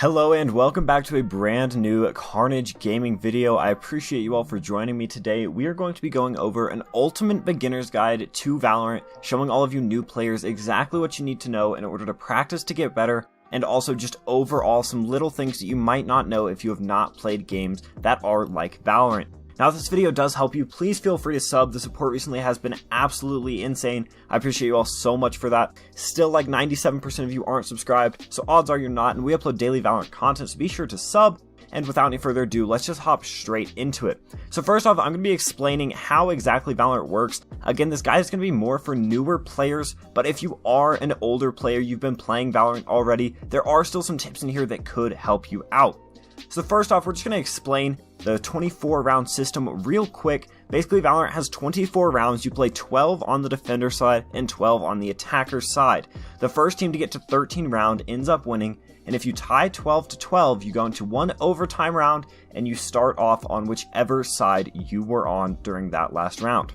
Hello and welcome back to a brand new Carnage Gaming video. I appreciate you all for joining me today. We are going to be going over an ultimate beginner's guide to Valorant, showing all of you new players exactly what you need to know in order to practice to get better, and also just overall some little things that you might not know if you have not played games that are like Valorant. Now, if this video does help you, please feel free to sub. The support recently has been absolutely insane. I appreciate you all so much for that. Still, like 97% of you aren't subscribed, so odds are you're not, and we upload daily Valorant content, so be sure to sub. And without any further ado, let's just hop straight into it. So first off, I'm going to be explaining how exactly Valorant works. Again, this guide is going to be more for newer players, but if you are an older player, you've been playing Valorant already, there are still some tips in here that could help you out. So first off, we're just going to explain the 24 round system real quick. Basically, Valorant has 24 rounds. You play 12 on the defender side and 12 on the attacker side. The first team to get to 13 round ends up winning, and if you tie 12 to 12, you go into one overtime round and you start off on whichever side you were on during that last round.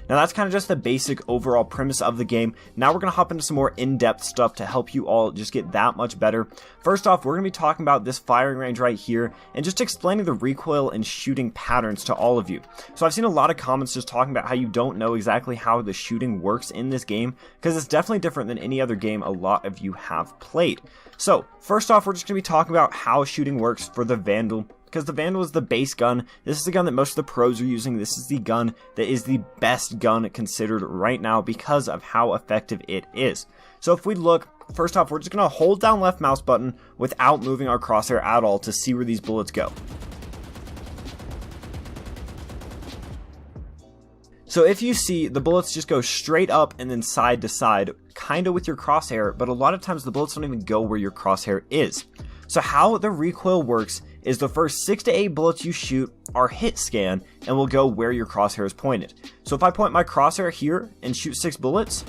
Now that's kind of just the basic overall premise of the game. Now we're going to hop into some more in-depth stuff to help you all just get that much better. First off, we're going to be talking about this firing range right here and just explaining the recoil and shooting patterns to all of you. So I've seen a lot of comments just talking about how you don't know exactly how the shooting works in this game, because it's definitely different than any other game a lot of you have played. So first off, we're just going to be talking about how shooting works for the Vandal, because the Vandal is the base gun. This is the gun that most of the pros are using. This is the gun that is the best gun considered right now because of how effective it is. So if we look, first off, we're just going to hold down left mouse button without moving our crosshair at all to see where these bullets go. So if you see, the bullets just go straight up and then side to side, kind of with your crosshair, but a lot of times the bullets don't even go where your crosshair is. So how the recoil works is the first 6 to 8 bullets you shoot are hit scan and will go where your crosshair is pointed. So if I point my crosshair here and shoot 6 bullets,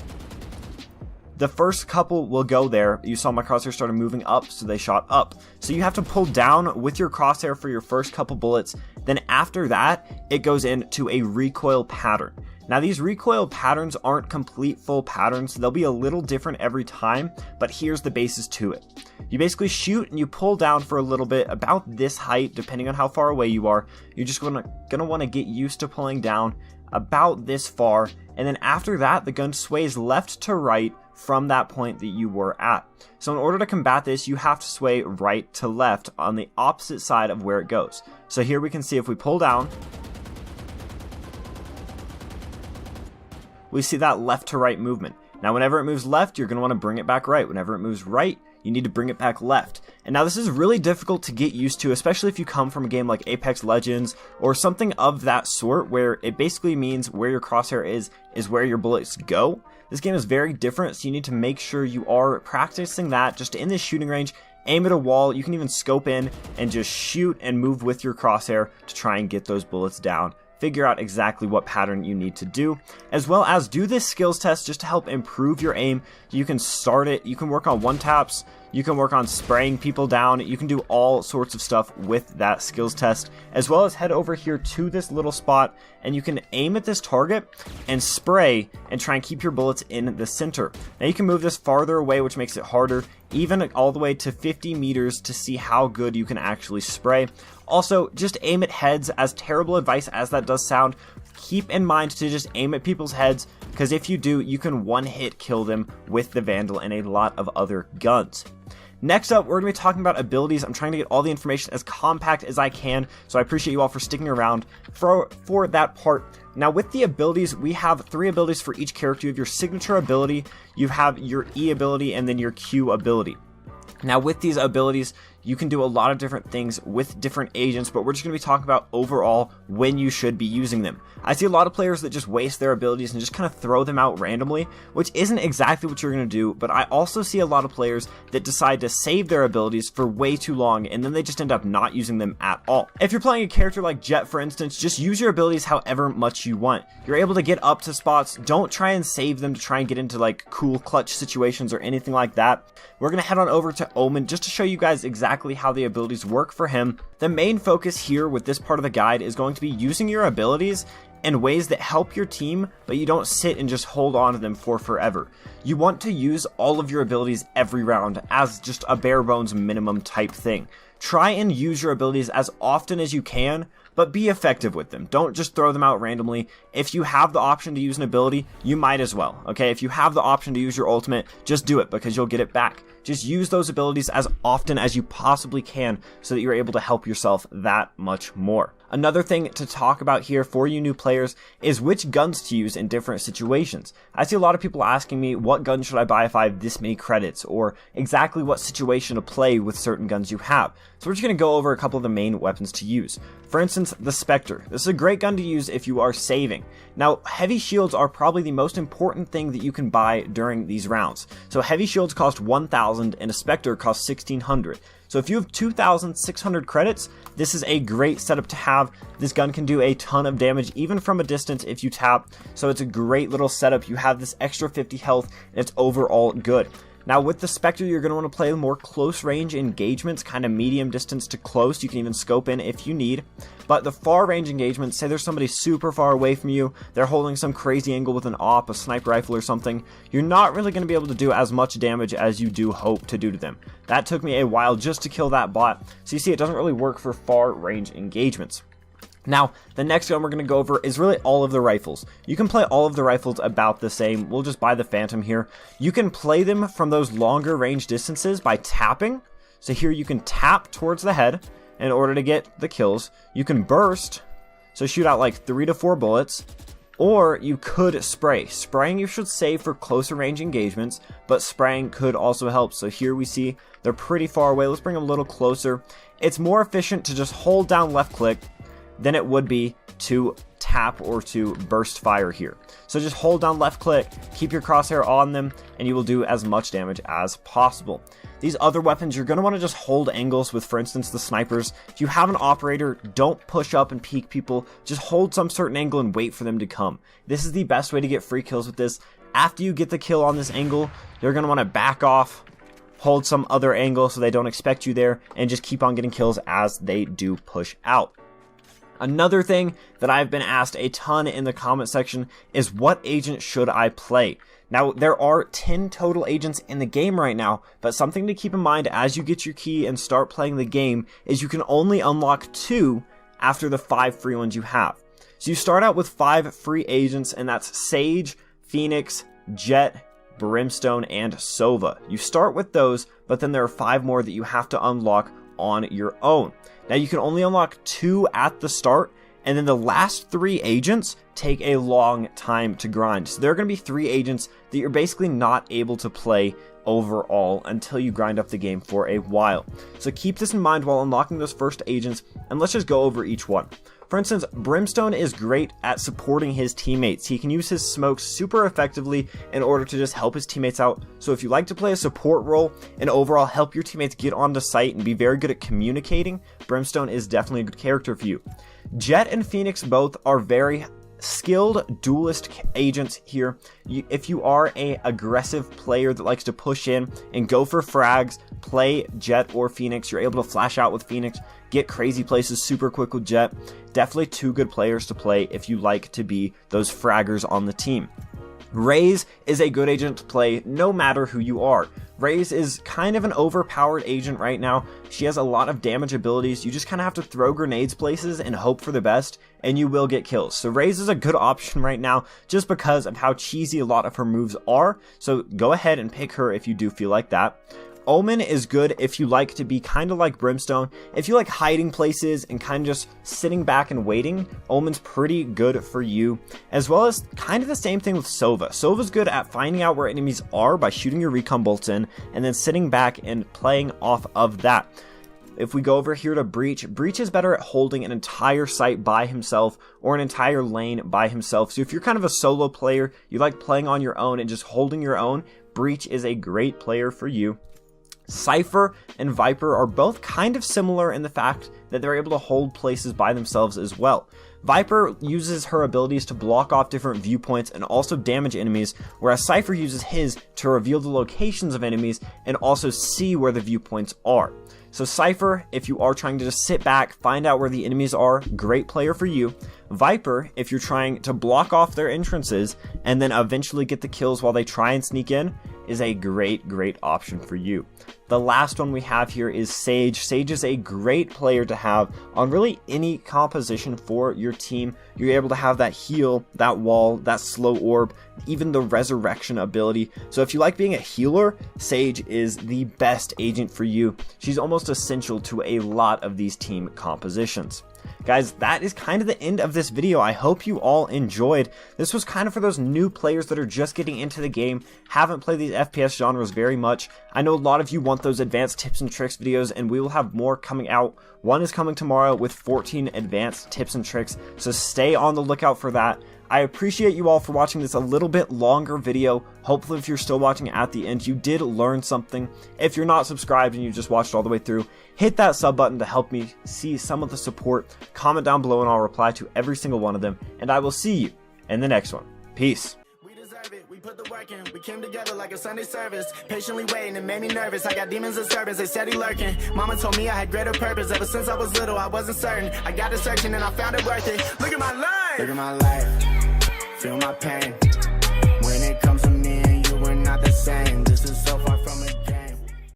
the first couple will go there. You saw my crosshair started moving up, so they shot up. So you have to pull down with your crosshair for your first couple bullets. Then after that, it goes into a recoil pattern. Now these recoil patterns aren't complete full patterns. They'll be a little different every time, but here's the basis to it. You basically shoot and you pull down for a little bit, about this height, depending on how far away you are. You're just gonna want to get used to pulling down about this far, and then after that, the gun sways left to right from that point that you were at. So in order to combat this, you have to sway right to left on the opposite side of where it goes. So here we can see if we pull down, we see that left to right movement. Now whenever it moves left, you're going to want to bring it back right. Whenever it moves right, you need to bring it back left. And now this is really difficult to get used to, especially if you come from a game like Apex Legends or something of that sort, where it basically means where your crosshair is where your bullets go. This game is very different, so you need to make sure you are practicing that just in this shooting range. Aim at a wall. You can even scope in and just shoot and move with your crosshair to try and get those bullets down. Figure out exactly what pattern you need to do, as well as do this skills test just to help improve your aim. You can start it, you can work on one taps, you can work on spraying people down, you can do all sorts of stuff with that skills test, as well as head over here to this little spot and you can aim at this target and spray and try and keep your bullets in the center. Now you can move this farther away, which makes it harder, even all the way to 50 meters to see how good you can actually spray. Also, just aim at heads. As terrible advice as that does sound, keep in mind to just aim at people's heads, because if you do, you can one-hit kill them with the Vandal and a lot of other guns. Next up, we're going to be talking about abilities. I'm trying to get all the information as compact as I can, so I appreciate you all for sticking around for that part. Now with the abilities, we have 3 abilities for each character. You have your signature ability, you have your E ability, and then your Q ability. Now with these abilities, you can do a lot of different things with different agents, but we're just going to be talking about overall when you should be using them. I see a lot of players that just waste their abilities and just kind of throw them out randomly, which isn't exactly what you're going to do, but I also see a lot of players that decide to save their abilities for way too long, and then they just end up not using them at all. If you're playing a character like Jett, for instance, just use your abilities however much you want. You're able to get up to spots. Don't try and save them to try and get into like cool clutch situations or anything like that. We're going to head on over to Omen just to show you guys exactly how the abilities work for him. The main focus here with this part of the guide is going to be using your abilities in ways that help your team, but you don't sit and just hold on to them for forever. You want to use all of your abilities every round as just a bare bones minimum type thing. Try and use your abilities as often as you can, but be effective with them. Don't just throw them out randomly. If you have the option to use an ability, you might as well, okay? If you have the option to use your ultimate, just do it because you'll get it back. Just use those abilities as often as you possibly can so that you're able to help yourself that much more. Another thing to talk about here for you new players is which guns to use in different situations. I see a lot of people asking me, what gun should I buy if I have this many credits, or exactly what situation to play with certain guns you have. So we're just going to go over a couple of the main weapons to use. For instance, the Spectre. This is a great gun to use if you are saving. Now, heavy shields are probably the most important thing that you can buy during these rounds. So heavy shields cost 1,000 and a Spectre costs 1,600. So if you have 2,600 credits, this is a great setup to have. This gun can do a ton of damage even from a distance if you tap. So it's a great little setup. You have this extra 50 health and it's overall good. Now with the Spectre, you're going to want to play more close range engagements, kind of medium distance to close. You can even scope in if you need. But the far range engagements, say there's somebody super far away from you, they're holding some crazy angle with an AWP, a sniper rifle or something, you're not really going to be able to do as much damage as you do hope to do to them. That took me a while just to kill that bot. So you see, it doesn't really work for far range engagements. Now, the next gun we're going to go over is really all of the rifles. You can play all of the rifles about the same. We'll just buy the Phantom here. You can play them from those longer range distances by tapping. So here you can tap towards the head in order to get the kills. You can burst, so shoot out like 3 to 4 bullets. Or you could spray. Spraying you should save for closer range engagements, but spraying could also help. So here we see they're pretty far away. Let's bring them a little closer. It's more efficient to just hold down left click than it would be to tap or to burst fire here. So just hold down left click, keep your crosshair on them, and you will do as much damage as possible. These other weapons, you're going to want to just hold angles with, for instance, the snipers. If you have an operator, don't push up and peek people. Just hold some certain angle and wait for them to come. This is the best way to get free kills with this. After you get the kill on this angle, you're going to want to back off, hold some other angle so they don't expect you there, and just keep on getting kills as they do push out. Another thing that I've been asked a ton in the comment section is, what agent should I play? Now, there are 10 total agents in the game right now, but something to keep in mind as you get your key and start playing the game is you can only unlock 2 after the 5 free ones you have. So you start out with 5 free agents, and that's Sage, Phoenix, Jet, Brimstone, and Sova. You start with those, but then there are 5 more that you have to unlock on your own. Now you can only unlock 2 at the start, and then the last 3 agents take a long time to grind. So there are going to be 3 agents that you're basically not able to play overall until you grind up the game for a while. So keep this in mind while unlocking those first agents, and let's just go over each one. For instance, Brimstone is great at supporting his teammates. He can use his smokes super effectively in order to just help his teammates out. So if you like to play a support role and overall help your teammates get onto site and be very good at communicating, Brimstone is definitely a good character for you. Jet and Phoenix both are very skilled duelist agents here. If you are an aggressive player that likes to push in and go for frags, play Jet or Phoenix. You're able to flash out with Phoenix, get crazy places super quick with Jet. Definitely 2 good players to play if you like to be those fraggers on the team. Raze is a good agent to play no matter who you are. Raze is kind of an overpowered agent right now. She has a lot of damage abilities. You just kind of have to throw grenades places and hope for the best, and you will get kills. So Raze is a good option right now just because of how cheesy a lot of her moves are. So go ahead and pick her if you do feel like that. Omen is good if you like to be kind of like Brimstone. If you like hiding places and kind of just sitting back and waiting, Omen's pretty good for you. As well as kind of the same thing with Sova. Sova's good at finding out where enemies are by shooting your recon bolts in and then sitting back and playing off of that. If we go over here to Breach, Breach is better at holding an entire site by himself or an entire lane by himself. So if you're kind of a solo player, you like playing on your own and just holding your own, Breach is a great player for you. Cypher and Viper are both kind of similar in the fact that they're able to hold places by themselves as well. Viper uses her abilities to block off different viewpoints and also damage enemies, whereas Cypher uses his to reveal the locations of enemies and also see where the viewpoints are. So Cypher, if you are trying to just sit back, find out where the enemies are, great player for you. Viper, if you're trying to block off their entrances and then eventually get the kills while they try and sneak in, is a great option for you. The last one we have here is Sage. Sage is a great player to have on really any composition for your team. You're able to have that heal, that wall, that slow orb, even the resurrection ability. So if you like being a healer, Sage is the best agent for you. She's almost essential to a lot of these team compositions. Guys, that is kind of the end of this video. I hope you all enjoyed. This was kind of for those new players that are just getting into the game, haven't played these FPS genres very much. I know a lot of you want those advanced tips and tricks videos, and we will have more coming out. One is coming tomorrow with 14 advanced tips and tricks, so stay on the lookout for that. I appreciate you all for watching this a little bit longer video. Hopefully if you're still watching at the end, you did learn something. If you're not subscribed and you just watched all the way through, hit that sub button to help me see some of the support. Comment down below and I'll reply to every single one of them. And I will see you in the next one. Peace. We put the work in, we came together like a Sunday service. Patiently waiting, it made me nervous. I got demons and servants, they steady lurking. Mama told me I had greater purpose. Ever since I was little, I wasn't certain. I got to searching and I found it worth it. Look at my life, feel my pain.